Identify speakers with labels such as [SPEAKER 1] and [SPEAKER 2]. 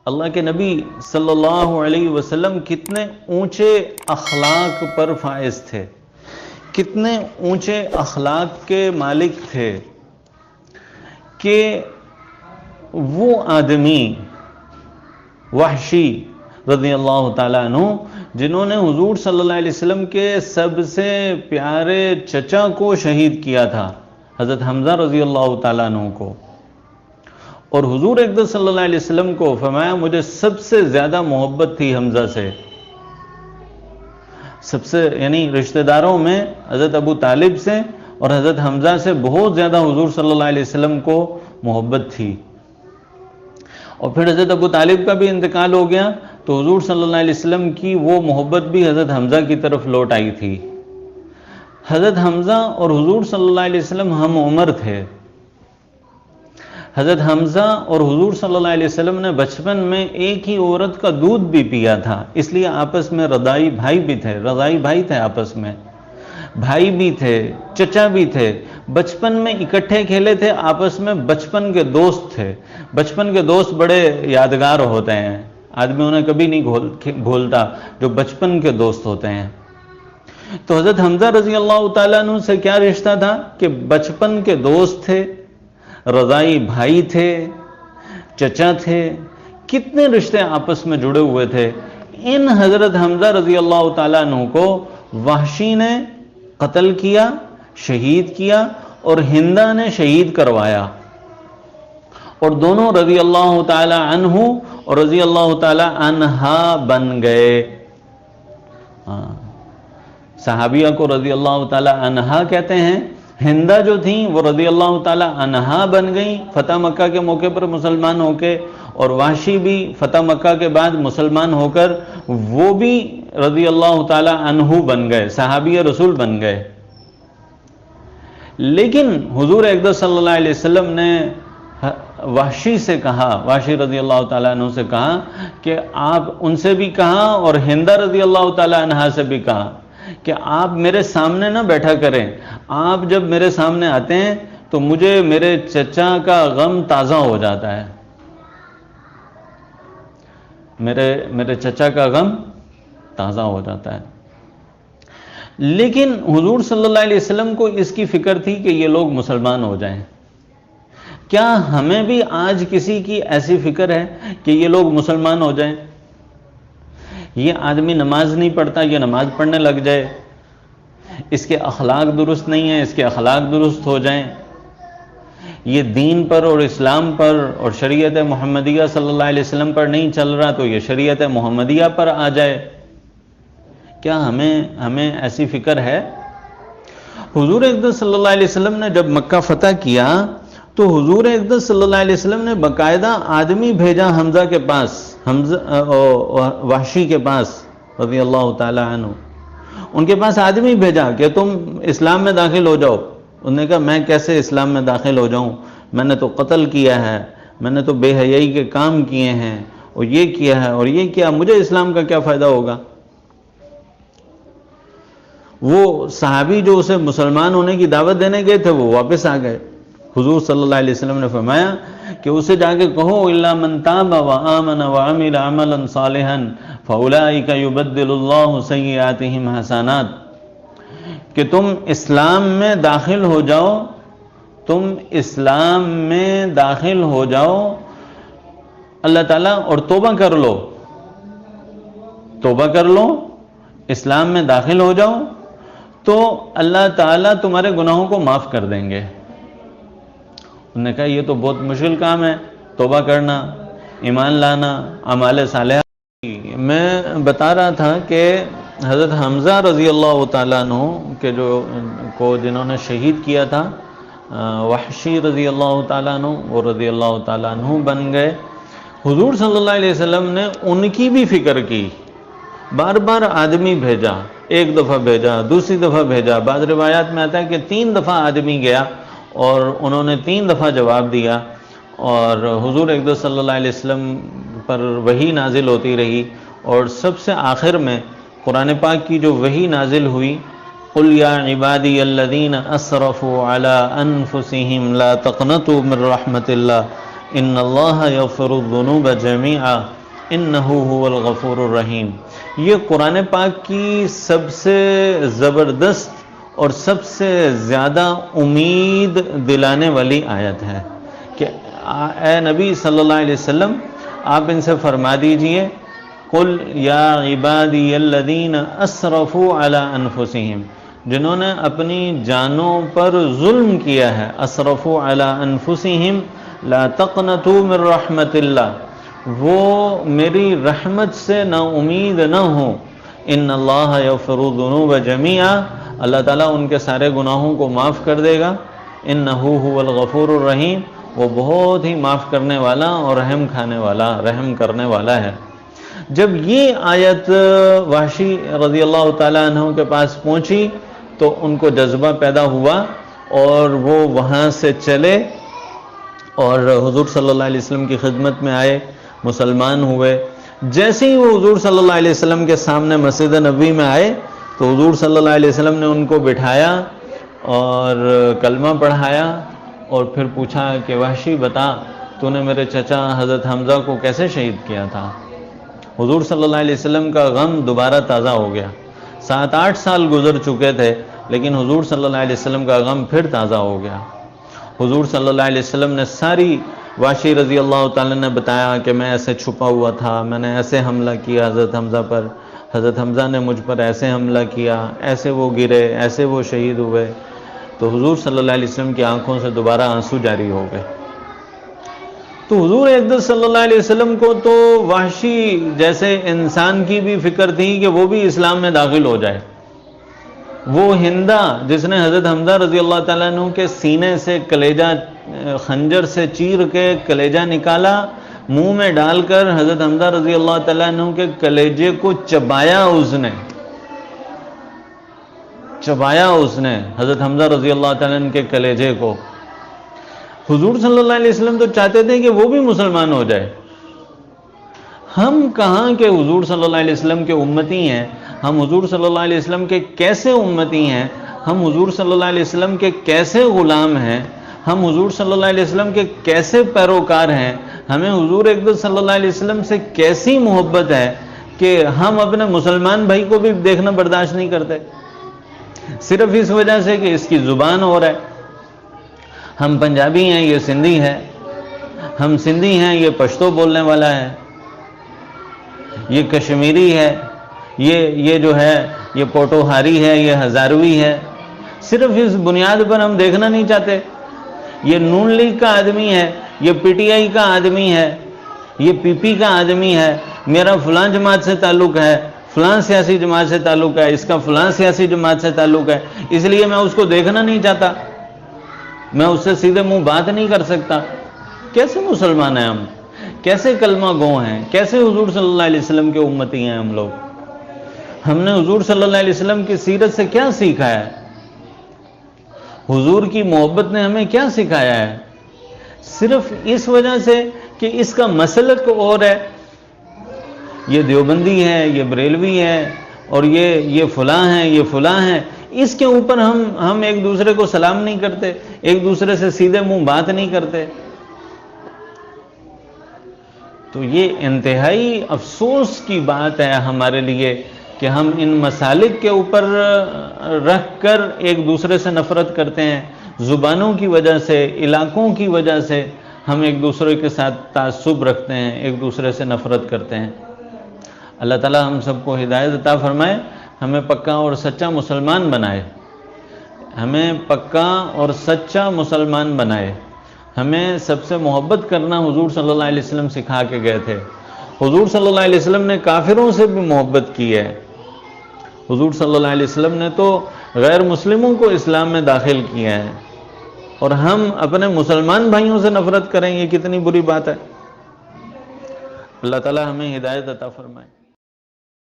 [SPEAKER 1] اللہ کے نبی صلی اللہ علیہ وسلم کتنے اونچے اخلاق پر فائز تھے، کتنے اونچے اخلاق کے مالک تھے کہ وہ آدمی وحشی رضی اللہ تعالیٰ عنہ جنہوں نے حضور صلی اللہ علیہ وسلم کے سب سے پیارے چچا کو شہید کیا تھا، حضرت حمزہ رضی اللہ تعالیٰ عنہ کو، اور حضور اقدس صلی اللہ علیہ وسلم کو فرمایا مجھے سب سے زیادہ محبت تھی حمزہ سے، سب سے یعنی رشتہ داروں میں حضرت ابو طالب سے اور حضرت حمزہ سے بہت زیادہ حضور صلی اللہ علیہ وسلم کو محبت تھی۔ اور پھر حضرت ابو طالب کا بھی انتقال ہو گیا تو حضور صلی اللہ علیہ وسلم کی وہ محبت بھی حضرت حمزہ کی طرف لوٹ آئی تھی۔ حضرت حمزہ اور حضور صلی اللہ علیہ وسلم ہم عمر تھے۔ حضرت حمزہ اور حضور صلی اللہ علیہ وسلم نے بچپن میں ایک ہی عورت کا دودھ بھی پیا تھا، اس لیے آپس میں رضائی بھائی بھی تھے، رضائی بھائی تھے، آپس میں بھائی بھی تھے، چچا بھی تھے، بچپن میں اکٹھے کھیلے تھے، آپس میں بچپن کے دوست تھے۔ بچپن کے دوست بڑے یادگار ہوتے ہیں، آدمی انہیں کبھی نہیں بھولتا جو بچپن کے دوست ہوتے ہیں۔ تو حضرت حمزہ رضی اللہ تعالیٰ عنہ سے کیا رشتہ تھا کہ بچپن کے دوست تھے، رضائی بھائی تھے، چچا تھے، کتنے رشتے آپس میں جڑے ہوئے تھے۔ ان حضرت حمزہ رضی اللہ تعالیٰ عنہ کو وحشی نے قتل کیا، شہید کیا، اور ہندہ نے شہید کروایا، اور دونوں رضی اللہ تعالی عنہ اور رضی اللہ تعالی عنہا بن گئے۔ صحابیہ کو رضی اللہ تعالی عنہا کہتے ہیں، ہندہ جو تھیں وہ رضی اللہ تعالی عنہا بن گئیں فتح مکہ کے موقع پر مسلمان ہو کے، اور وحشی بھی فتح مکہ کے بعد مسلمان ہو کر وہ بھی رضی اللہ تعالی عنہ بن گئے، صحابی رسول بن گئے۔ لیکن حضور اقدس صلی اللہ علیہ وسلم نے وحشی سے کہا، وحشی رضی اللہ تعالیٰ عنہ سے کہا کہ آپ ان سے بھی کہا اور ہندہ رضی اللہ تعالیٰ عنہ سے بھی کہا کہ آپ میرے سامنے نہ بیٹھا کریں، آپ جب میرے سامنے آتے ہیں تو مجھے میرے چچا کا غم تازہ ہو جاتا ہے، میرے چچا کا غم تازہ ہو جاتا ہے۔ لیکن حضور صلی اللہ علیہ وسلم کو اس کی فکر تھی کہ یہ لوگ مسلمان ہو جائیں۔ کیا ہمیں بھی آج کسی کی ایسی فکر ہے کہ یہ لوگ مسلمان ہو جائیں؟ یہ آدمی نماز نہیں پڑھتا، یہ نماز پڑھنے لگ جائے، اس کے اخلاق درست نہیں ہیں، اس کے اخلاق درست ہو جائیں، یہ دین پر اور اسلام پر اور شریعت محمدیہ صلی اللہ علیہ وسلم پر نہیں چل رہا تو یہ شریعت محمدیہ پر آ جائے۔ کیا ہمیں ایسی فکر ہے؟ حضور اقدس صلی اللہ علیہ وسلم نے جب مکہ فتح کیا تو حضور اقدس صلی اللہ علیہ وسلم نے باقاعدہ آدمی بھیجا حمزہ کے پاس، وحشی کے پاس رضی اللہ تعالی عنہ، ان کے پاس آدمی بھیجا کہ تم اسلام میں داخل ہو جاؤ۔ انہوں نے کہا میں کیسے اسلام میں داخل ہو جاؤں، میں نے تو قتل کیا ہے، میں نے تو بے حیائی کے کام کیے ہیں، اور یہ کیا ہے اور یہ کیا، مجھے اسلام کا کیا فائدہ ہوگا؟ وہ صحابی جو اسے مسلمان ہونے کی دعوت دینے گئے تھے وہ واپس آ گئے۔ حضور صلی اللہ علیہ وسلم نے فرمایا کہ اسے جا کے کہو الا من تاب وآمن وعمل عملا صالحا فاولئک یبدل اللہ سیئاتہم حسنات، کہ تم اسلام میں داخل ہو جاؤ، تم اسلام میں داخل ہو جاؤ اللہ تعالیٰ، اور توبہ کر لو، توبہ کر لو، اسلام میں داخل ہو جاؤ تو اللہ تعالیٰ تمہارے گناہوں کو معاف کر دیں گے۔ انہوں نے کہا یہ تو بہت مشکل کام ہے، توبہ کرنا، ایمان لانا، اعمال صالحہ۔ میں بتا رہا تھا کہ حضرت حمزہ رضی اللہ تعالیٰ عنہ کے جنہوں نے شہید کیا تھا، وحشی رضی اللہ تعالیٰ عنہ، وہ رضی اللہ تعالیٰ عنہ بن گئے۔ حضور صلی اللہ علیہ وسلم نے ان کی بھی فکر کی، بار بار آدمی بھیجا، ایک دفعہ بھیجا، دوسری دفعہ بھیجا، بعض روایات میں آتا ہے کہ 3 دفعہ آدمی گیا اور انہوں نے 3 دفعہ جواب دیا، اور حضور اقدس صلی اللہ علیہ وسلم پر وحی نازل ہوتی رہی، اور سب سے آخر میں قرآن پاک کی جو وحی نازل ہوئی، قُلْ يَا عِبَادِيَ الَّذِينَ أَسْرَفُوا عَلَىٰ أَنفُسِهِمْ لَا تَقْنَطُوا مِنْ رَحْمَةِ اللَّهِ إِنَّ اللَّهَ يَغْفِرُ الذُّنُوبَ جَمِيعًا انہ هو الغفور الرحیم. یہ قرآن پاک کی سب سے زبردست اور سب سے زیادہ امید دلانے والی آیت ہے کہ اے نبی صلی اللہ علیہ وسلم آپ ان سے فرما دیجئے قل یا عبادی الذین اسرفوا علی انفسہم، جنہوں نے اپنی جانوں پر ظلم کیا ہے، اسرفوا علی انفسہم لا تقنطوا من رحمت اللہ، وہ میری رحمت سے نا امید نہ ہو. ان اللہ یغفر الذنوب جميعا، اللہ تعالیٰ ان کے سارے گناہوں کو معاف کر دے گا. انہ هو الغفور الرحیم، وہ بہت ہی معاف کرنے والا اور رحم کھانے والا، رحم کرنے والا ہے. جب یہ آیت وحشی رضی اللہ تعالیٰ عنہ کے پاس پہنچی تو ان کو جذبہ پیدا ہوا اور وہ وہاں سے چلے اور حضور صلی اللہ علیہ وسلم کی خدمت میں آئے، مسلمان ہوئے. جیسے ہی وہ حضور صلی اللہ علیہ وسلم کے سامنے مسجد نبوی میں آئے تو حضور صلی اللہ علیہ وسلم نے ان کو بٹھایا اور کلمہ پڑھایا اور پھر پوچھا کہ وحشی بتا تو نے میرے چچا حضرت حمزہ کو کیسے شہید کیا تھا. حضور صلی اللہ علیہ وسلم کا غم دوبارہ تازہ ہو گیا. 7-8 سال گزر چکے تھے لیکن حضور صلی اللہ علیہ وسلم کا غم پھر تازہ ہو گیا. حضور صلی اللہ علیہ وسلم نے ساری وحشی رضی اللہ تعالیٰ نے بتایا کہ میں ایسے چھپا ہوا تھا، میں نے ایسے حملہ کیا حضرت حمزہ پر، حضرت حمزہ نے مجھ پر ایسے حملہ کیا، ایسے وہ گرے، ایسے وہ شہید ہوئے. تو حضور صلی اللہ علیہ وسلم کی آنکھوں سے دوبارہ آنسو جاری ہو گئے. تو حضور اقدس صلی اللہ علیہ وسلم کو تو وحشی جیسے انسان کی بھی فکر تھی کہ وہ بھی اسلام میں داخل ہو جائے. وہ ہندا جس نے حضرت حمزہ رضی اللہ تعالیٰ عنہ کے سینے سے کلیجہ خنجر سے چیر کے کلیجہ نکالا، منہ میں ڈال کر حضرت حمزہ رضی اللہ تعالیٰ عنہ کے کلیجے کو چبایا، اس نے چبایا، اس نے حضرت حمزہ رضی اللہ تعالیٰ عنہ کے کلیجے کو. حضور صلی اللہ علیہ وسلم تو چاہتے تھے کہ وہ بھی مسلمان ہو جائے. ہم کہاں کے حضور صلی اللہ علیہ وسلم کے امتی ہیں، ہم حضور صلی اللہ علیہ وسلم کے کیسے امتی ہیں، ہم حضور صلی اللہ علیہ وسلم کے کیسے غلام ہیں، ہم حضور صلی اللہ علیہ وسلم کے کیسے پیروکار ہیں، ہمیں حضور اقدس صلی اللہ علیہ وسلم سے کیسی محبت ہے کہ ہم اپنے مسلمان بھائی کو بھی دیکھنا برداشت نہیں کرتے صرف اس وجہ سے کہ اس کی زبان اور ہے. ہم پنجابی ہیں، یہ سندھی ہے، ہم سندھی ہیں، یہ پشتو بولنے والا ہے، یہ کشمیری ہے، یہ جو ہے یہ پوٹوہاری ہے، یہ ہزاروی ہے. صرف اس بنیاد پر ہم دیکھنا نہیں چاہتے. یہ نون لیگ کا آدمی ہے، یہ پی ٹی آئی کا آدمی ہے، یہ پی پی کا آدمی ہے، میرا فلاں جماعت سے تعلق ہے، فلاں سیاسی جماعت سے تعلق ہے، اس کا فلاں سیاسی جماعت سے تعلق ہے، اس لیے میں اس کو دیکھنا نہیں چاہتا، میں اس سے سیدھے منہ بات نہیں کر سکتا. کیسے مسلمان ہیں ہم؟ کیسے کلمہ گو ہیں؟ کیسے حضور صلی اللہ علیہ وسلم کے امتی ہیں ہم لوگ؟ ہم نے حضور صلی اللہ علیہ وسلم کی سیرت سے کیا سیکھا ہے؟ حضور کی محبت نے ہمیں کیا سکھایا ہے؟ صرف اس وجہ سے کہ اس کا مسلک اور ہے، یہ دیوبندی ہے، یہ بریلوی ہے، اور یہ فلاں ہیں، یہ فلاں ہیں، اس کے اوپر ہم ایک دوسرے کو سلام نہیں کرتے، ایک دوسرے سے سیدھے منہ بات نہیں کرتے. تو یہ انتہائی افسوس کی بات ہے ہمارے لیے کہ ہم ان مسالک کے اوپر رکھ کر ایک دوسرے سے نفرت کرتے ہیں. زبانوں کی وجہ سے، علاقوں کی وجہ سے ہم ایک دوسرے کے ساتھ تعصب رکھتے ہیں، ایک دوسرے سے نفرت کرتے ہیں. اللہ تعالی ہم سب کو ہدایت عطا فرمائے، ہمیں پکا اور سچا مسلمان بنائے، ہمیں پکا اور سچا مسلمان بنائے. ہمیں سب سے محبت کرنا حضور صلی اللہ علیہ وسلم سکھا کے گئے تھے. حضور صلی اللہ علیہ وسلم نے کافروں سے بھی محبت کی ہے. حضور صلی اللہ علیہ وسلم نے تو غیر مسلموں کو اسلام میں داخل کیا ہے، اور ہم اپنے مسلمان بھائیوں سے نفرت کریں، یہ کتنی بری بات ہے. اللہ تعالی ہمیں ہدایت عطا فرمائے.